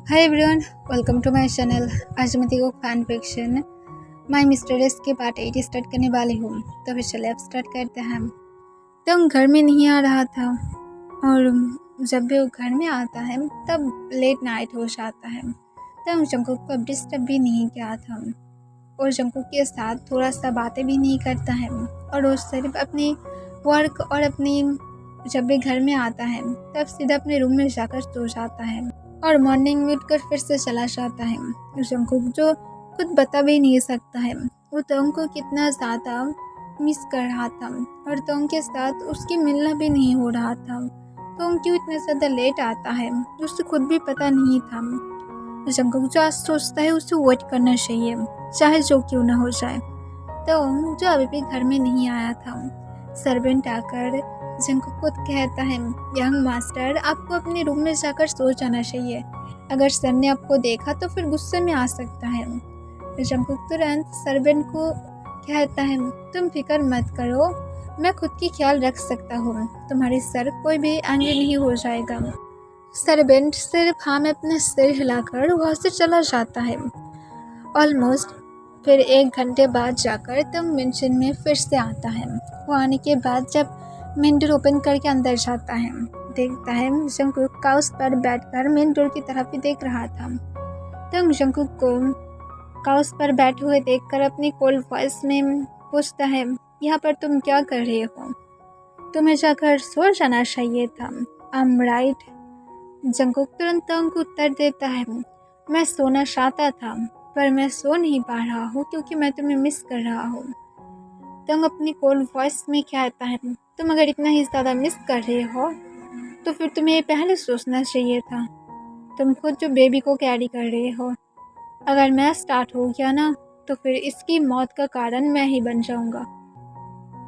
Hi everyone, welcome to my channel. आज मैं देखो फैन फिक्शन माय मिस्ट्रेस के पार्ट 8 स्टार्ट करने वाली हूँ। तो फिर चले अब स्टार्ट करते हैं। तो हम घर में नहीं आ रहा था और जब भी वो घर में आता है तब लेट नाइट हो जाता है। तो हम जंकुक को डिस्टर्ब भी नहीं किया था और जंकुक के साथ थोड़ा सा बातें भी नहीं करता है और वो सिर्फ अपनी वर्क और अपनी जब भी घर में आता है तब सीधा अपने रूम में जाकर सो जाता है और मॉर्निंग में उठकर फिर से चला जाता है। जंकुक जो खुद बता भी नहीं सकता है वो तोंग को कितना ज़्यादा मिस कर रहा था और तोंग के साथ उसकी मिलना भी नहीं हो रहा था। तोंग क्यों इतना ज़्यादा लेट आता है उससे खुद भी पता नहीं था। जंकुक जो आज सोचता है उसे वेट करना चाहिए चाहे जो क्यों ना हो जाए। तो जो अभी भी घर में नहीं आया था, सर्वेंट आकर जंकुक को कहता है, यंग मास्टर आपको अपने रूम में जाकर सो जाना चाहिए। अगर सर ने आपको देखा तो फिर गुस्से में आ सकता है। जंकुक तुरंत सर्वेंट को कहता है, तुम फिक्र मत करो, मैं खुद की ख्याल रख सकता हूँ, तुम्हारे सर कोई भी एंग्री नहीं हो जाएगा। सर्वेंट सिर्फ हाँ में अपने सिर हिलाकर वहाँ से चला जाता है। ऑलमोस्ट फिर 1 घंटे बाद जाकर तब मेंशन में फिर से आता है। वो आने के बाद जब मेन डोर ओपन करके अंदर जाता है, देखता है जंकुक काउच पर बैठकर मेन डोर की तरफ ही देख रहा था। तब जंकुक को काउच पर बैठे हुए देखकर अपनी कोल्ड वॉइस में पूछता है, यहाँ पर तुम क्या कर रहे हो? तुम्हें जाकर सो जाना चाहिए था। I am right. जंकुक तुरंत तंग को उत्तर देता है, मैं सोना चाहता था पर मैं सो नहीं पा रहा हूँ क्योंकि मैं तुम्हें मिस कर रहा हूँ। तंग अपनी कोल्ड वॉइस में कहता है, तुम अगर इतना ही ज़्यादा मिस कर रहे हो तो फिर तुम्हें पहले सोचना चाहिए था। तुम खुद जो बेबी को कैरी कर रहे हो, अगर मैं स्टार्ट हो गया ना तो फिर इसकी मौत का कारण मैं ही बन जाऊंगा।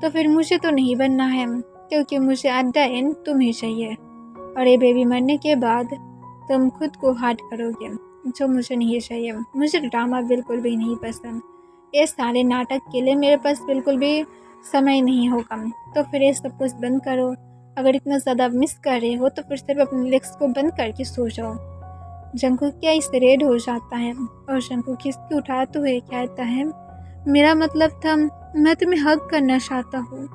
तो फिर मुझे तो नहीं बनना है क्योंकि मुझे एट द एंड तुम ही चाहिए और ये बेबी मरने के बाद तुम खुद को हार्ट करोगे, जो मुझे नहीं चाहिए। मुझे ड्रामा बिल्कुल भी नहीं पसंद। ये सारे नाटक के लिए मेरे पास बिल्कुल भी समय नहीं होगा। तो फिर ये सब कुछ बंद करो। अगर इतना ज़्यादा मिस कर रहे हो तो फिर सिर्फ अपने लेग्स को बंद करके सो जाओ। जंकुक क्या इस रेड हो जाता है और जंकुक खिसकी उठाते हुए कहता है, मेरा मतलब था मैं तुम्हें हग करना चाहता हूँ,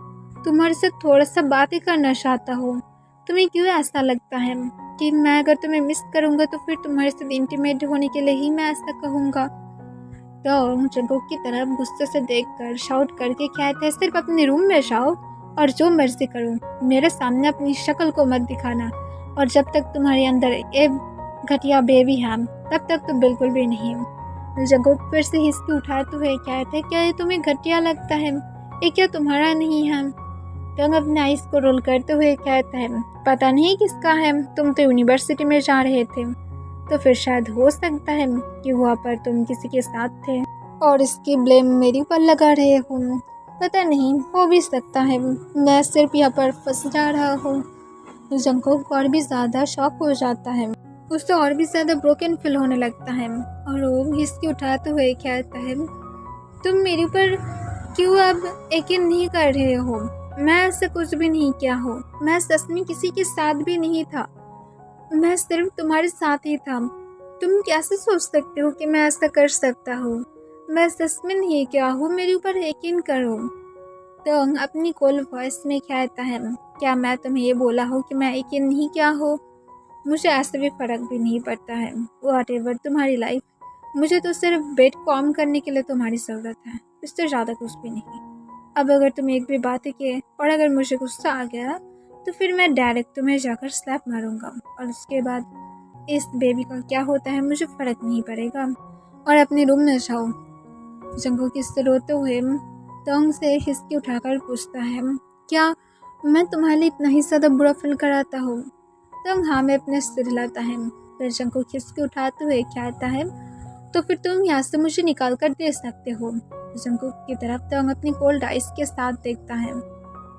तुम्हारे से थोड़ा सा बातें करना चाहता हूँ। तुम्हें क्यों ऐसा लगता है कि मैं अगर तुम्हें मिस करूँगा तो फिर तुम्हारे साथ इंटीमेट होने के लिए ही मैं ऐसा कहूँगा? तो जंकुक की तरफ गुस्से से देखकर शाउट करके कहते हैं, सिर्फ अपने रूम में जाओ और जो मर्जी करो, मेरे सामने अपनी शक्ल को मत दिखाना। और जब तक तुम्हारे अंदर ये घटिया बेबी है तब तक तो बिल्कुल भी नहीं। जंकुक फिर से हिचकी उठाते हुए कहते हैं, क्या ये तुम्हें घटिया लगता है? ये क्या तुम्हारा नहीं है? टंग अपने आइस को रोल करते हुए कहता है, पता नहीं किसका है, तुम तो यूनिवर्सिटी में जा रहे थे तो फिर शायद हो सकता है कि वहाँ पर तुम किसी के साथ थे और इसकी ब्लेम मेरे ऊपर लगा रहे हो। पता नहीं, हो भी सकता है, मैं सिर्फ यहाँ पर फंस जा रहा हूँ। जंकुक और भी ज़्यादा शॉक हो जाता है, उससे और भी ज़्यादा ब्रोकन फील होने लगता है और वो हिचकी उठाते हुए कहता है, तुम मेरे ऊपर क्यों अब यकीन नहीं कर रहे हो? मैं ऐसा कुछ भी नहीं किया हूँ, मैं सच में किसी के साथ भी नहीं था, मैं सिर्फ तुम्हारे साथ ही था। तुम कैसे सोच सकते हो कि मैं ऐसा कर सकता हूँ? मैं सच में नहीं किया हूँ, मेरे ऊपर यकीन करो। तो अपनी कोल्ड वॉइस में कहता है, क्या मैं तुम्हें ये बोला हूँ कि मैं यकीन नहीं किया हूँ? मुझे ऐसे भी फ़र्क भी नहीं पड़ता है, व्हाटएवर तुम्हारी लाइफ, मुझे तो सिर्फ बेड कॉम करने के लिए तुम्हारी ज़रूरत है, इससे ज़्यादा कुछ भी नहीं। अब अगर तुम एक भी बात किए और अगर मुझे गुस्सा आ गया तो फिर मैं डायरेक्ट तुम्हें जाकर स्लैप मारूंगा और उसके बाद इस बेबी का क्या होता है मुझे फ़र्क नहीं पड़ेगा। और अपने रूम में जाओ। जंकुक किससे रोते हुए तंग से हिचकी उठाकर पूछता है, क्या मैं तुम्हारे लिए इतना ही ज़्यादा बुरा फील कराता हूँ? तंग हाँ में अपने सिर हिलाता है। फिर जंकुक खिसकी उठाते हुए कहता है, तो फिर तुम यहाँ से मुझे निकाल कर दे सकते हो। जंकुक की तरफ तंग अपनी कोल्ड आइस के साथ देखता है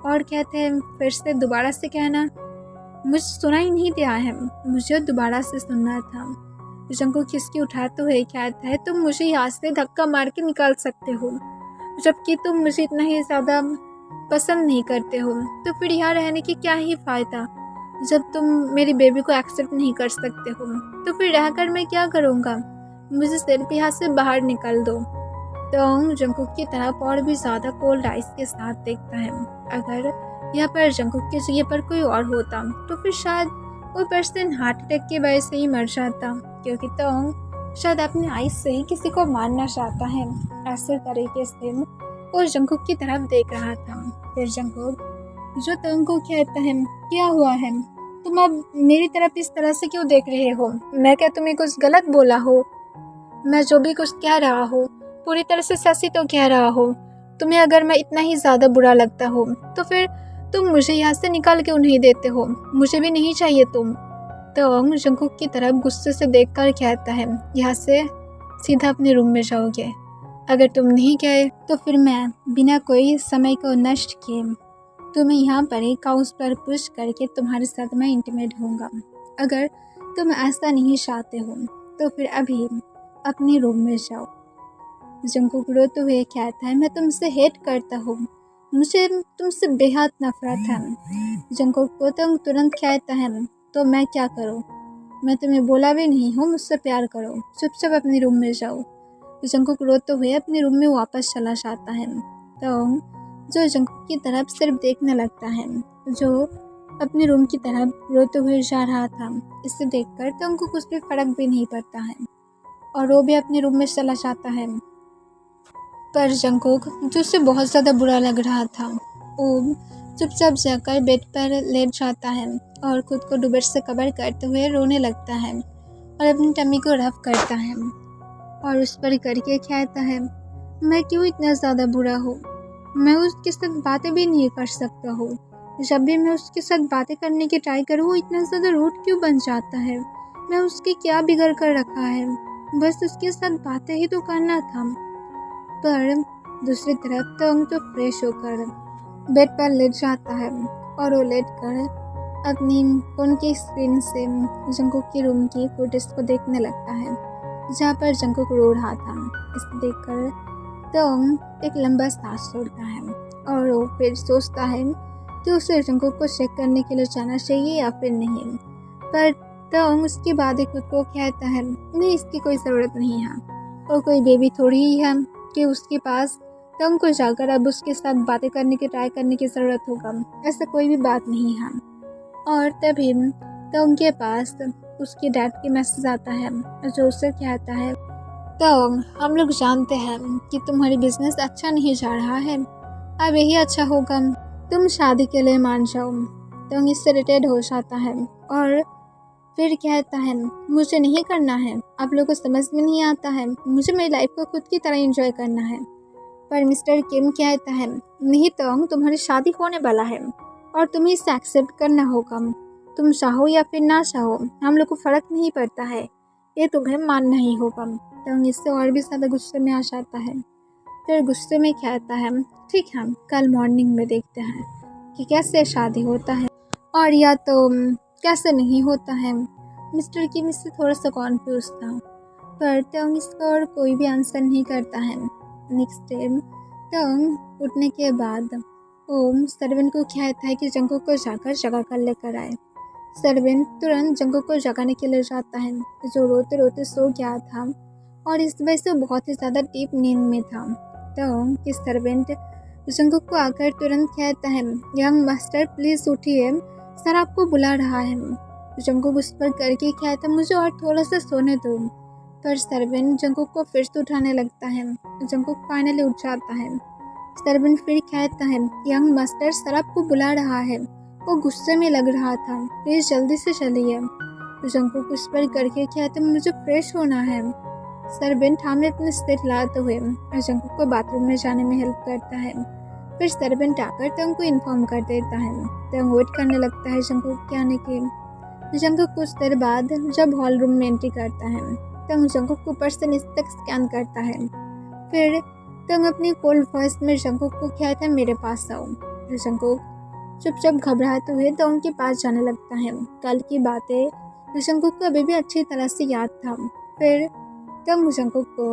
और कहते हैं, फिर से दोबारा से कहना। मुझे सुना ही नहीं दिया है, मुझे दोबारा से सुनना था। जंकुक खिसकी उठाते हुए कहता है, तुम मुझे यहाँ से धक्का मार के निकाल सकते हो, जबकि तुम मुझे इतना ही ज़्यादा पसंद नहीं करते हो, तो फिर यहाँ रहने की क्या ही फ़ायदा? जब तुम मेरी बेबी को एक्सेप्ट नहीं कर सकते हो तो फिर रहकर मैं क्या करूँगा? मुझे सिर्फ यहाँ से बाहर निकाल दो। तोंग जंकुक की तरफ और भी ज़्यादा कोल्ड आइस के साथ देखता है। अगर यहाँ पर जंकुक की जगह पर कोई और होता तो फिर शायद वो पर्सन हार्ट अटैक की वजह से ही मर जाता, क्योंकि तोंग शायद अपनी आइस से ही किसी को मारना चाहता है। ऐसे तरीके से वो जंकुक की तरफ देख रहा था। फिर जंकुक जो तोंग को कहता है, क्या हुआ है? तुम अब मेरी तरफ इस तरह से क्यों देख रहे हो? मैं क्या तुम्हें कुछ गलत बोला हो? मैं जो भी कुछ कह रहा हूँ पूरी तरह से सच ही तो कह रहा हूँ। तुम्हें अगर मैं इतना ही ज़्यादा बुरा लगता हो तो फिर तुम मुझे यहाँ से निकाल क्यों नहीं देते हो? मुझे भी नहीं चाहिए तुम। तो जंकुक की तरफ गुस्से से देखकर कहता है, यहाँ से सीधा अपने रूम में जाओगे। अगर तुम नहीं गए तो फिर मैं बिना कोई समय को नष्ट किए तुम्हें यहाँ पर ही काउंस पर पुश करके तुम्हारे साथ मैं इंटीमेट होऊंगा। अगर तुम ऐसा नहीं चाहते हो तो फिर अभी अपने रूम में जाओ। जंकुक रोते हुए कहता है, मैं तुमसे हेट करता हूँ, मुझे तुमसे बेहद नफरत है। जंकुक को तुरंत कहता है, तो मैं क्या करूँ? मैं तुम्हें बोला भी नहीं हूँ मुझसे प्यार करो, चुपचाप अपने रूम में जाओ। जंकुक रोते हुए अपने रूम में वापस चला जाता है। तो जो जंकुक की तरफ सिर्फ देखने लगता है, जो अपने रूम की तरफ रोते हुए जा रहा था। इसे देखकर तो कुछ भी फर्क भी नहीं पड़ता है और वो भी अपने रूम में चला जाता है। पर जंकुक जो उसे बहुत ज़्यादा बुरा लग रहा था, वो चुपचाप जाकर बेड पर लेट जाता है और खुद को दुपट्टे से कवर करते हुए रोने लगता है और अपनी टमी को रफ करता है और उस पर करके कहता है, मैं क्यों इतना ज़्यादा बुरा हूँ? मैं उसके साथ बातें भी नहीं कर सकता हूँ। जब भी मैं उसके साथ बातें करने की ट्राई करूँ वो इतना ज़्यादा रूड क्यों बन जाता है? मैं उसके क्या बिगड़ कर रखा है? बस उसके साथ बातें ही तो करना था। पर दूसरी तरफ तो फ्रेश होकर बेड पर लेट जाता है और वो लेट कर अपनी फ़ोन की स्क्रीन से जंकुक की रूम की फुटेज को देखने लगता है, जहाँ पर जंकुक रो रहा था। इसे देखकर तो एक लंबा सांस छोड़ता है और वो फिर सोचता है कि उसे जंकुक को चेक करने के लिए जाना चाहिए या फिर नहीं। पर तो उसके बाद ही खुद को कहता है, नहीं, इसकी कोई ज़रूरत नहीं है। और कोई बेबी थोड़ी ही है कि उसके पास तंग को जाकर अब उसके साथ बातें करने की ट्राई करने की ज़रूरत होगा। ऐसा कोई भी बात नहीं है। और तभी तंग के पास उसके डैड की मैसेज आता है जो उसे कहता है, तंग, हम लोग जानते हैं कि तुम्हारी बिजनेस अच्छा नहीं जा रहा है, अब यही अच्छा होगा तुम शादी के लिए मान जाओ। तंग इससे इरिटेट हो जाता है और फिर कहता है, मुझे नहीं करना है, आप लोगों को समझ में नहीं आता है, मुझे मेरी लाइफ को खुद की तरह एंजॉय करना है। पर मिस्टर किम कहता है, नहीं तोंग, तुम्हारी शादी होने वाला है और तुम्हें इसे एक्सेप्ट करना होगा। तुम चाहो या फिर ना चाहो, हम लोग को फ़र्क नहीं पड़ता है, ये तुम्हें मानना ही होगा। तोंग इससे और भी ज़्यादा गुस्से में आ जाता है। फिर गुस्से में कहता है, ठीक है, कल मॉर्निंग में देखते हैं कि कैसे शादी होता है और या तो कैसे नहीं होता है। मिस्टर किम इससे थोड़ा सा कॉन्फ्यूज था, पर तोंग इसका और कोई भी आंसर नहीं करता है। नेक्स्ट डे तोंग उठने के बाद ओम सर्वेंट को कहता है कि जंकुक को जाकर जगा कर लेकर आए। सर्वेंट तुरंत जंकुक को जगाने के लिए जाता है, जो रोते रोते सो गया था और इस वजह से बहुत ही ज़्यादा डीप नींद में था। तोंग की सर्वेंट जंकुक को आकर तुरंत कहता है, यंग मास्टर प्लीज़ उठिए, सर आपको बुला रहा है। जंकुक उस पर करके कहता है, मुझे और थोड़ा सा सोने दो। पर सर्वेंट जंकुक को फिर से उठाने लगता है। जंकुक फाइनली उठ जाता है। सर्वेंट फिर कहता है, यंग मास्टर सर आपको बुला रहा है। वो गुस्से में लग रहा था, प्लीज जल्दी से चलिए। जंकुक उस पर करके कहता है, मुझे फ्रेश होना है। सर्वेंट सामने अपने सिर लाते हुए जंकुक को बाथरूम में जाने में हेल्प करता है। फिर सर्वेंट आकर तंग को इन्फॉर्म कर देता है। तंग वेट करने लगता है जंकुक के आने की। जंकुक कुछ देर बाद जब हॉल रूम में एंट्री करता है, तंग जंकुक को ऊपर से नीचे तक स्कैन करता है। फिर तंग अपनी कोल्ड वॉइस में जंकुक को कहता है, मेरे पास आओ। जंकुक चुपचाप घबराते हुए तंग के पास जाने लगता है। कल की बातें जंकुक को अभी भी अच्छी तरह से याद था। फिर तंग जंकुक को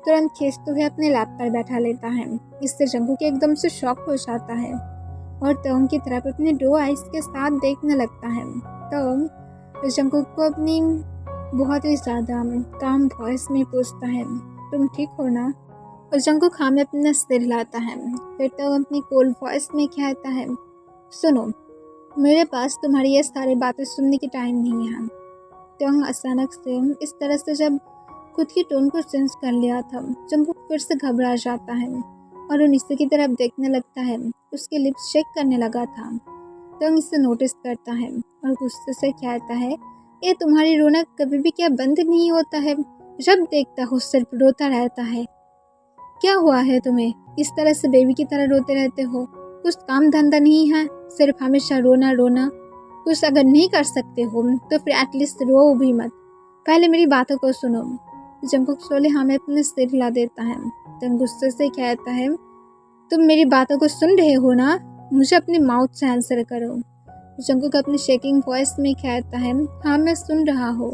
तुरंत खींचते हुए अपने लैप पर बैठा लेता है। इससे जंकुक एकदम से शॉक हो जाता है और तोंग की तरफ अपने 2 आइज़ के साथ देखने लगता है। तोंग जंगकुक को अपनी बहुत ही ज़्यादा काम वॉइस में पूछता है, तुम ठीक हो ना? और जंगकुक हाँ में अपना सिर हिलाता है। फिर तोंग अपनी कोल्ड वॉइस में कहता है, सुनो, मेरे पास तुम्हारी ये सारी बातें सुनने की टाइम नहीं है। तोंग अचानक से इस तरह से जब खुद की टोन को सेंस कर लिया था, जंगकुक फिर से घबरा जाता है और वो नीचे की तरफ देखने लगता है। उसके लिप्स शेक करने लगा था। तोंग इसे नोटिस करता है और गुस्से से कहता है, ये तुम्हारी रोना कभी भी क्या बंद नहीं होता है? जब देखता हो सिर्फ रोता रहता है। क्या हुआ है तुम्हें? इस तरह से बेबी की तरह रोते रहते हो? कुछ काम धंधा नहीं है? सिर्फ हमेशा रोना रोना। कुछ अगर नहीं कर सकते हो तो फिर एटलीस्ट रो भी मत। पहले मेरी बातों को सुनो। जंगकुक सोले हमें अपने सिर हिला देता है। तुम गुस्से से कहता है, तुम मेरी बातों को सुन रहे हो ना? मुझे अपने माउथ से आंसर करो। जंगकुक अपनी शेकिंग वॉइस में कहता है, हाँ मैं सुन रहा हूँ।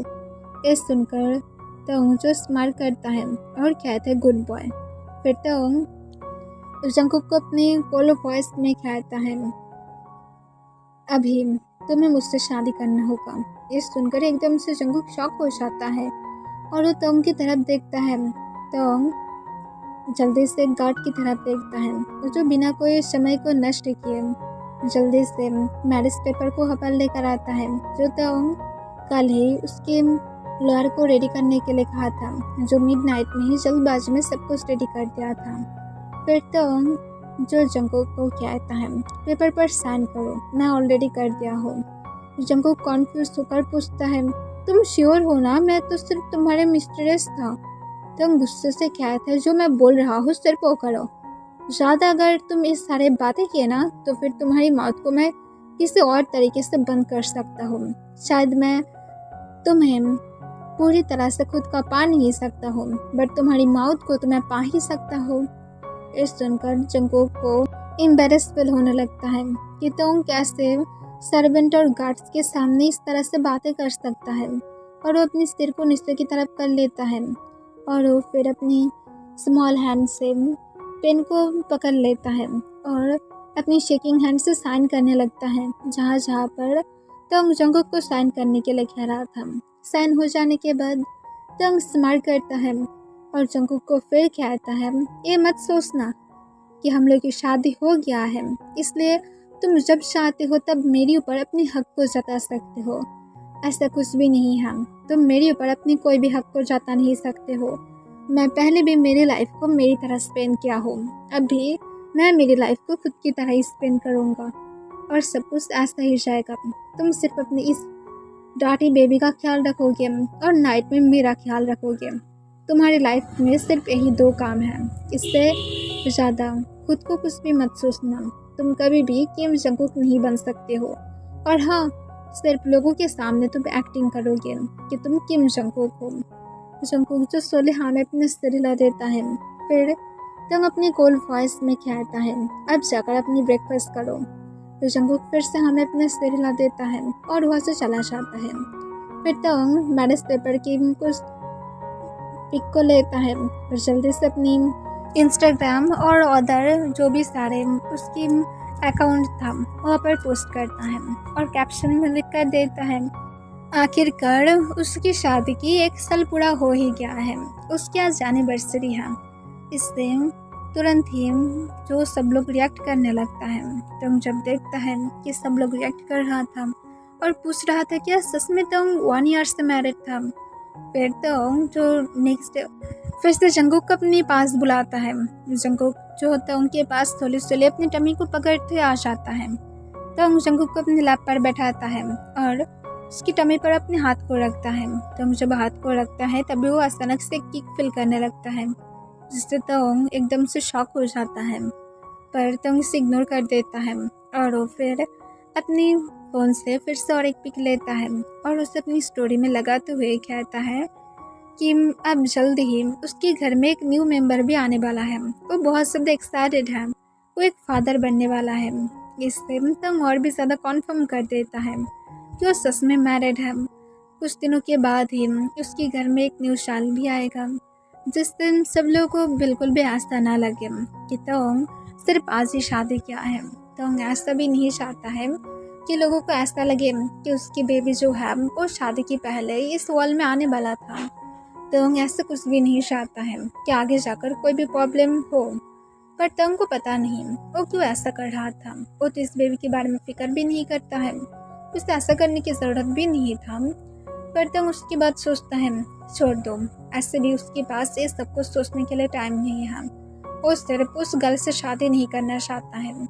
ये सुनकर तोंग जो स्माइल करता है और कहता है, गुड बॉय। फिर तोंग जंगकुक को अपनी कोल्ड वॉइस में कहता है, अभी तुम्हें मुझसे शादी करना होगा। ये सुनकर एकदम से जंगकुक शॉक हो जाता है और वो तोंग की तरफ देखता है। तोंग जल्दी से गार्ड की तरफ देखता है जो बिना कोई समय को नष्ट किए जल्दी से मैरिज पेपर को हपल लेकर आता है जो तोंग कल ही उसके लॉयर को रेडी करने के लिए कहा था, जो मिडनाइट में ही जल्दबाजी में सब कुछ रेडी कर दिया था। फिर तोंग जो जंगकुक को कहता है, पेपर पर साइन करो, मैं ऑलरेडी कर दिया हूँ। जंगकुक कॉन्फ्यूज होकर पूछता है, तुम श्योर हो ना? मैं तो सिर्फ तुम्हारे मिस्ट्रेस था। तुम गुस्से से कहते हैं, जो मैं बोल रहा हूँ सिर्फ वो करो। ज़्यादा अगर तुम इस सारे बातें किए ना तो फिर तुम्हारी माउथ को मैं किसी और तरीके से बंद कर सकता हूँ। शायद मैं तुम्हें पूरी तरह से खुद का पा नहीं सकता हूँ, बट तुम्हारी माउथ को तो मैं पा ही सकता हूँ। इस सुनकर जंगकुक को एम्बेरस फील होने लगता है कि तोंग कैसे सर्वेंट और गार्ड्स के सामने इस तरह से बातें कर सकता है, और वो अपनी सिर को नीचे की तरफ कर लेता है और वो फिर अपनी स्मॉल हैंड से पेन को पकड़ लेता है और अपनी शेकिंग हैंड से साइन करने लगता है जहाँ जहाँ पर तोंग जंगकुक को साइन करने के लिए कह रहा था। साइन हो जाने के बाद तोंग स्माइल करता है और जंगकुक को फिर कहता है, ये मत सोचना कि हम लोग की शादी हो गया है, इसलिए तुम जब चाहते हो तब मेरे ऊपर अपने हक को जता सकते हो। ऐसा कुछ भी नहीं है, तुम मेरे ऊपर अपनी कोई भी हक को जता नहीं सकते हो। मैं पहले भी मेरी लाइफ को मेरी तरह स्पेंड किया हूँ, अब भी मैं मेरी लाइफ को खुद की तरह ही स्पेंड करूँगा और सब कुछ ऐसा ही जाएगा। तुम सिर्फ अपनी इस डाटी बेबी का ख्याल रखोगे और नाइट में मेरा ख्याल रखोगे। तुम्हारी लाइफ में सिर्फ यही 2 काम हैं, इससे ज़्यादा खुद को कुछ भी मत सोचना। तुम कभी भी किम जंगकुक नहीं बन सकते हो, और हाँ, सिर्फ लोगों के सामने तुम एक्टिंग करोगे कि तुम किम जंगकुक हो। जंगकुक जो सोले हाँ में अपने सिर हिला देता है। फिर तुम अपनी कोल्ड वॉइस में कहता है, अब जाकर अपनी ब्रेकफास्ट करो। तो जंगकुक फिर से हमें अपने सिर हिला देता है और वहाँ से चला जाता है। फिर तोंग मैरिज पेपर की कुछ पिक को लेता है और जल्दी से अपनी इंस्टाग्राम और अदर जो भी सारे उसकी अकाउंट था वहाँ पर पोस्ट करता है और कैप्शन में लिख कर देता है, आखिरकार उसकी शादी की 1 साल पूरा हो ही गया है, उसकी आज एनिवर्सरी है। इससे तुरंत ही जो सब लोग रिएक्ट करने लगता है। तुम जब देखता है कि सब लोग रिएक्ट कर रहा था और पूछ रहा था क्या सच में तुम 1 ईयर से मैरिड था। फिर तो जो नेक्स्ट फिर से जंगकुक को अपने पास बुलाता है। जंगकुक जो होता है उनके पास थोड़ी सोले अपनी टमी को पकड़ते आ जाता है। तो जंगकुक को अपने लैप पर बैठाता है और उसकी टमी पर अपने हाथ को रखता है। तो जब हाथ को रखता है तभी वो अचानक से किक फील करने लगता है, जिससे तोंग एकदम से शॉक हो जाता है, पर तोंग इसे इग्नोर कर देता है और वो फिर अपनी फ़ोन से फिर से और एक पिक लेता है और उसे अपनी स्टोरी में लगाते हुए कहता है कि अब जल्द ही उसके घर में एक न्यू मेंबर भी आने वाला है। वो बहुत ज़्यादा एक्साइटेड है, वो एक फादर बनने वाला है। इससे तोंग और भी ज़्यादा कॉन्फर्म कर देता है कि वो सच में मैरिड है। कुछ दिनों के बाद ही उसके घर में एक न्यू चाइल्ड भी आएगा, जिस दिन सब लोगों को बिल्कुल भी आस्था ना लगे कि तोंग सिर्फ आज ही शादी किया है। तो ऐसा भी नहीं चाहता है कि लोगों को ऐसा लगे कि उसकी बेबी जो है वो शादी की पहले इस वर्ल्ड में आने वाला था। तो ऐसा कुछ भी नहीं चाहता है कि आगे जाकर कोई भी प्रॉब्लम हो। पर तंग को पता नहीं वो क्यों ऐसा कर रहा था। वो तो इस बेबी के बारे में फिक्र भी नहीं करता है, उसे ऐसा करने की ज़रूरत भी नहीं था। पर तंग उसकी बात सोचता है, छोड़ दो, ऐसे भी उसके पास ये सब कुछ सोचने के लिए टाइम नहीं है। वो सिर्फ उस गर्ल से शादी नहीं करना चाहता है।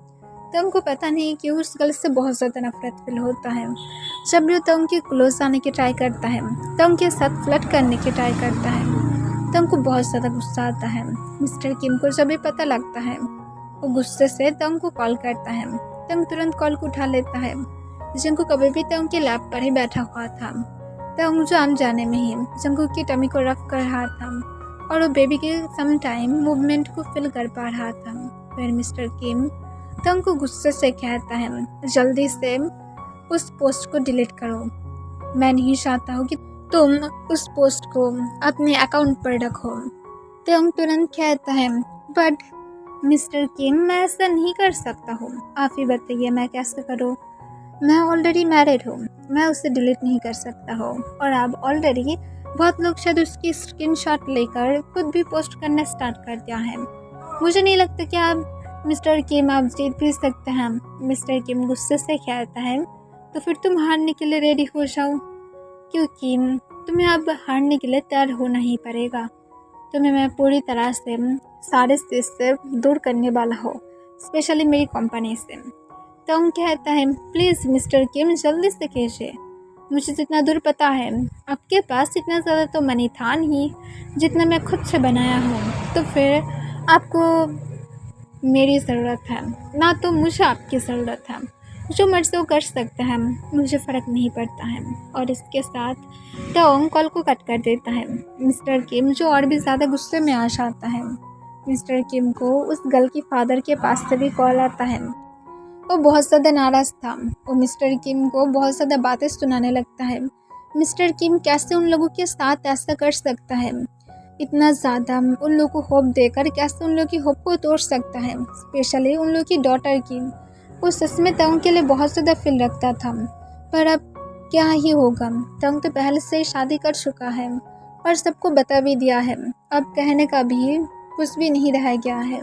तंग को पता नहीं कि उस गर्ल से बहुत ज़्यादा नफरत फील होता है। जब भी तंग के क्लोज आने की ट्राई करता है, तंग के साथ फ्लर्ट करने की ट्राई करता है, तंग को बहुत ज़्यादा गुस्सा आता है। मिस्टर किम को जब भी पता लगता है, वो गुस्से से तंग को कॉल करता है। तंग तुरंत कॉल को उठा लेता है। जंगकुक कभी भी तंग के लैब पर ही बैठा हुआ था। तंग जो अनजाने में ही जंगकुक की टमी को रख कर रहा था और वो बेबी के सम टाइम मूवमेंट को फील कर पा रहा था। फिर मिस्टर किम तंग को गुस्से से कहता है, जल्दी से उस पोस्ट को डिलीट करो। मैं नहीं चाहता हूँ कि तुम उस पोस्ट को अपने अकाउंट पर रखो। तंग तुरंत कहता है, बट मिस्टर किम मैं ऐसा नहीं कर सकता हूँ, आप ही बताइए मैं कैसे करूँ। मैं ऑलरेडी मैरिड हूँ, मैं उसे डिलीट नहीं कर सकता हूँ। और अब ऑलरेडी बहुत लोग शायद उसकी स्क्रीनशॉट लेकर खुद भी पोस्ट करना स्टार्ट कर दिया है। मुझे नहीं लगता कि आप मिस्टर किम आप जीत भी सकते हैं। मिस्टर किम गुस्से से कहता है, तो फिर तुम हारने के लिए रेडी हो जाओ, क्योंकि तुम्हें अब हारने के लिए तैयार होना ही पड़ेगा। तुम्हें मैं पूरी तरह से सारे चीज़ से दूर करने वाला हो, स्पेशली मेरी कंपनी से। तंग कहता है, प्लीज़ मिस्टर किम जल्दी से कीजिए। मुझे जितना दूर पता है आपके पास इतना ज़्यादा तो मनी था नहीं जितना मैं खुद से बनाया हूँ, तो फिर आपको मेरी ज़रूरत है ना, तो मुझे आपकी ज़रूरत है। जो मर्ज़ी वो कर सकते हैं, मुझे फ़र्क नहीं पड़ता है। और इसके साथ टोंग कॉल को कट कर देता है। मिस्टर किम जो और भी ज़्यादा गुस्से में आ जाता है। मिस्टर किम को उस गर्ल की फादर के पास से भी कॉल आता है। वो बहुत ज़्यादा नाराज़ था। वो मिस्टर किम को बहुत ज़्यादा बातें सुनाने लगता है। मिस्टर किम कैसे उन लोगों के साथ ऐसा कर सकता है, इतना ज़्यादा उन लोगों को होप देकर कैसे उन लोगों की होप को तोड़ सकता है, स्पेशली उन लोगों की डॉटर की। वो सच में तंग के लिए बहुत ज़्यादा फील रखता था। पर अब क्या ही होगा, तंग तो पहले से ही शादी कर चुका है और सबको बता भी दिया है। अब कहने का भी कुछ भी नहीं रह गया है।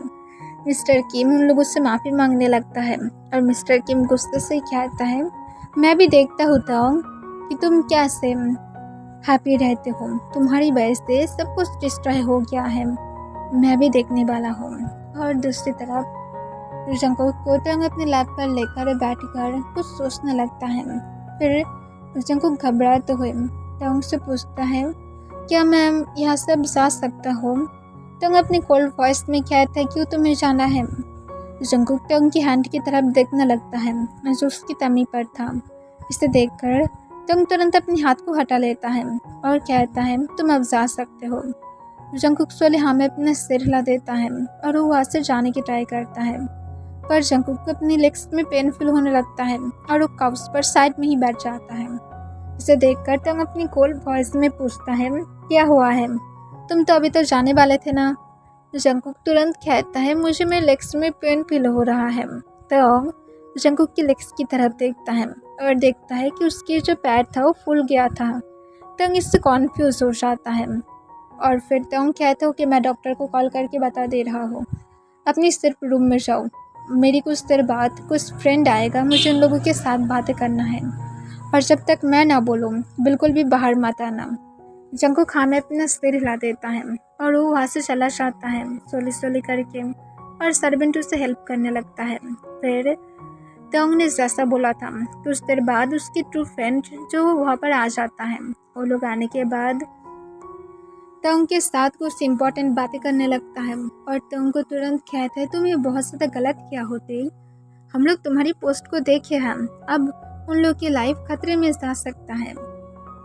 मिस्टर किम उन लोगों से माफ़ी मांगने लगता है और मिस्टर किम गुस्से से कहता है, मैं भी देखता होता हूँ कि तुम कैसे हैप्पी रहते हो, तुम्हारी वजह से सब कुछ डिस्ट्रॉय हो गया है, मैं भी देखने वाला हूँ। और दूसरी तरफ जंगकुक को तंग अपने लैब पर लेकर बैठकर कुछ सोचने लगता है। फिर जंगकुक घबराते हुए तंग से पूछता है, क्या मैं यहाँ से अब जा सकता हूँ। तंग अपनी कोल्ड वॉइस में कहता है, क्यों तुम्हें जाना है। जंगकुक तंग की हैंड की तरफ देखने लगता है जो उसकी तमी पर था। इसे देखकर तंग तुरंत अपने हाथ को हटा लेता है और कहता है, तुम अब जा सकते हो। जंगकुक सोले हाँ में अपना सिर हिला देता है और वो वहाँ से जाने की ट्राई करता है। पर जंगकुक को अपनी लेग्स में पेनफुल होने लगता है और वो काउच पर साइड में ही बैठ जाता है। इसे देखकर तंग अपनी कोल्ड वॉइस में पूछता है, क्या हुआ है, तुम तो अभी तो जाने वाले थे ना। जंगकुक तुरंत कहता है, मुझे मेरे लेग्स में पेन फील हो रहा है। तो जंगकुक की लेग्स की तरफ देखता है और देखता है कि उसकी जो पैर था वो फूल गया था। तंग इससे कॉन्फ्यूज हो जाता है और फिर तंग कहता हूँ कि मैं डॉक्टर को कॉल करके बता दे रहा हूँ, अपनी सिर्फ रूम में जाओ, मेरी कुछ देर बाद कुछ फ्रेंड आएगा, मुझे उन लोगों के साथ बातें करना है और जब तक मैं ना बोलूँ बिल्कुल भी बाहर मत आना। जंगकुक हाँ में अपना सिर हिला देता है और वो वहाँ से चला जाता है सोली सोली करके और सर्वेंट उसे हेल्प करने लगता है। फिर तंग ने जैसा बोला था कुछ देर बाद उसकी ट्रू फ्रेंड जो वहाँ पर आ जाता है। वो लोग आने के बाद तंग के साथ कुछ इम्पोर्टेंट बातें करने लगता है और तंग को तुरंत कहता है, तुम ये बहुत ज़्यादा गलत किया होते, हम लोग तुम्हारी पोस्ट को देखे हैं, अब उन लोग की लाइफ खतरे में जा सकता है।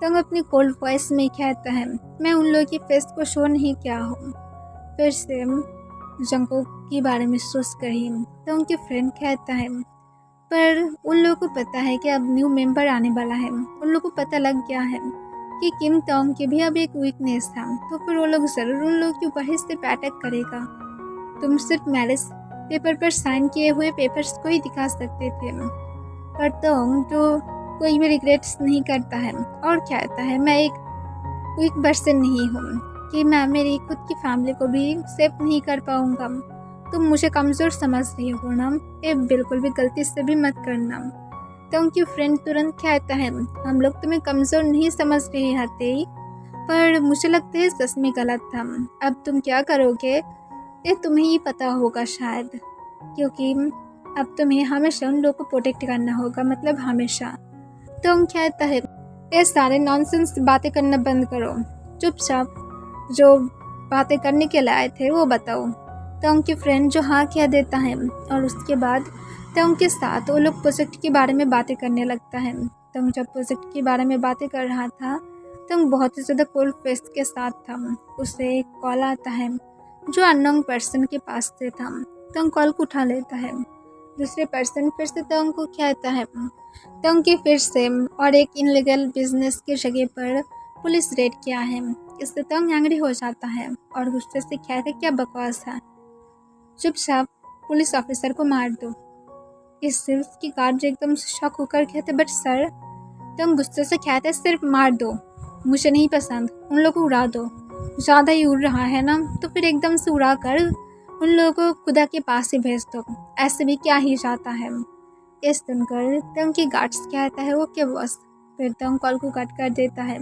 तंग अपनी कोल्ड वॉइस में कहता है, मैं उन लोगों की फेस को शो नहीं किया हूँ। फिर से जंगकुक के बारे में सोच कर ही तंग के फ्रेंड कहता है, पर उन लोगों को पता है कि अब न्यू मेंबर आने वाला है, उन लोगों को पता लग गया है कि किम टोंग की भी अब एक वीकनेस था, तो फिर वो लोग ज़रूर उन लोग के ऊपर ही सिर्फ अटैक करेगा। तुम सिर्फ मैरिज पेपर पर साइन किए हुए पेपर्स को ही दिखा सकते थे। पर तोंग तो कोई भी रिग्रेट्स नहीं करता है और कहता है मैं एक वीक पर्सन नहीं हूँ कि मैं मेरी खुद की फैमिली को भी सेव नहीं कर पाऊँगा। तुम मुझे कमज़ोर समझ रही हो ना, ये बिल्कुल भी गलती से भी मत करना। तो उनकी फ्रेंड तुरंत कहता है हम लोग तुम्हें कमज़ोर नहीं समझ रहे हते, पर मुझे लगता है सच में गलत था। अब तुम क्या करोगे ये तुम्हें ही पता होगा शायद, क्योंकि अब तुम्हें हमेशा उन लोगों को प्रोटेक्ट करना होगा, मतलब हमेशा। तो उन कहता है ये सारे नॉनसेंस बातें करना बंद करो, चुपचाप जो बातें करने के लिए आए थे वो बताओ। तो उनकी फ्रेंड जो हाँ कह देता है और उसके बाद तो उनके साथ वो लोग प्रोजेक्ट के बारे में बातें करने लगता है। तो जब प्रोजेक्ट के बारे में बातें कर रहा था तो बहुत ही ज़्यादा कोल्ड फेस के साथ था। उसे एक कॉल आता है जो अननोन पर्सन के पास से था। तो कॉल को उठा लेता है। दूसरे पर्सन फिर से तंग को कहता है तंग की फिर से और एक इनलीगल बिजनेस की जगह पर पुलिस रेड किया है। इससे तंग एंग्री हो जाता है और गुस्से से कहता है क्या बकवास है, चुपचाप पुलिस ऑफिसर को मार दो। इससे उसकी गार्ड एकदम से शॉक होकर कहते बट सर, तंग गुस्से से कहते सिर्फ मार दो, मुझे नहीं पसंद, उन लोगों को उड़ा दो, ज़्यादा ही उड़ रहा है ना तो फिर एकदम से उड़ा कर उन लोगों को खुदा के पास ही भेज दो, ऐसे भी क्या ही जाता है। ये सुनकर तंग की गार्ड्स कहता है ओके बॉस। फिर तंग कॉल को कट कर देता है।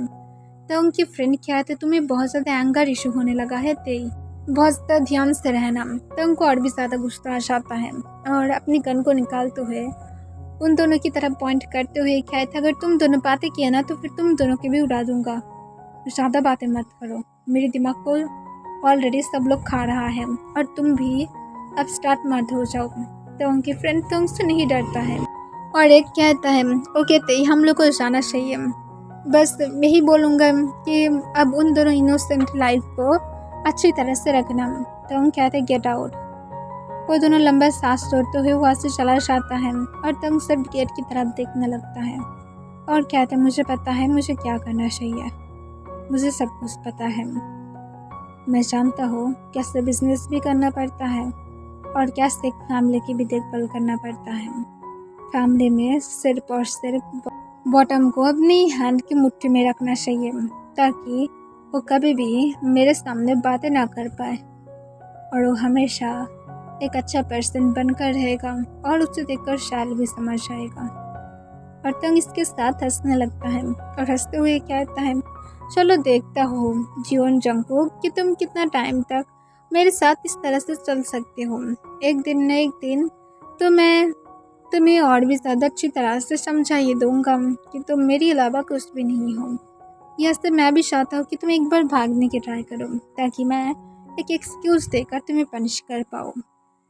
तंग की फ्रेंड कहते तुम्हें बहुत ज़्यादा एंगर इशू होने लगा है, तेई बहुत ज़्यादा ध्यान से रहना। तंग को और भी ज़्यादा गुस्सा आ जाता है और अपनी गन को निकालते हुए उन दोनों की तरफ पॉइंट करते हुए कहता अगर तुम दोनों बातें किए ना तो फिर तुम दोनों की भी उड़ा दूंगा, ज़्यादा बातें मत करो, मेरे दिमाग को ऑलरेडी सब लोग खा रहा है और तुम भी अब स्टार्ट मत हो जाओ। तो उनकी फ्रेंड तो उनसे नहीं डरता है और एक कहता है ओके तेई हम लोग को जाना चाहिए, बस यही बोलूँगा कि अब उन दोनों इनोसेंट लाइफ को अच्छी तरह से रखना। तो उन कहते गेट आउट। वो दोनों लंबा सांस छोड़ते हुए वहाँ से चला जाता है और तंग सब गेट की तरफ देखने लगता है और कहता है मुझे पता है मुझे क्या करना चाहिए, मुझे सब कुछ पता है, मैं जानता हूँ कैसे बिजनेस भी करना पड़ता है और कैसे एक फैमिली की भी देखभाल करना पड़ता है। फैमिली में सिर्फ और सिर्फ बॉटम को अपनी हैंड की मुट्ठी में रखना चाहिए ताकि वो कभी भी मेरे सामने बातें ना कर पाए और वो हमेशा एक अच्छा पर्सन बनकर रहेगा और उसे देखकर शायद भी समझ जाएगा। और तंग इसके साथ हंसने लगता है और हंसते हुए कहता है चलो देखता हूँ जीवन जंगकुक कि तुम कितना टाइम तक मेरे साथ इस तरह से चल सकते हो। एक दिन न एक दिन तो मैं तुम्हें और भी ज़्यादा अच्छी तरह से समझाइए दूंगा कि तुम मेरे अलावा कुछ भी नहीं हो। यह से मैं भी चाहता हूँ कि तुम एक बार भागने की ट्राई करो ताकि मैं एक एक्सक्यूज़ देकर तुम्हें पनिश कर पाऊँ।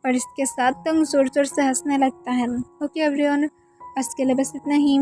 और इसके साथ तंग ज़ोर ज़ोर से हंसने लगता है। ओके एवरीवन, आज के लिए बस इतना ही।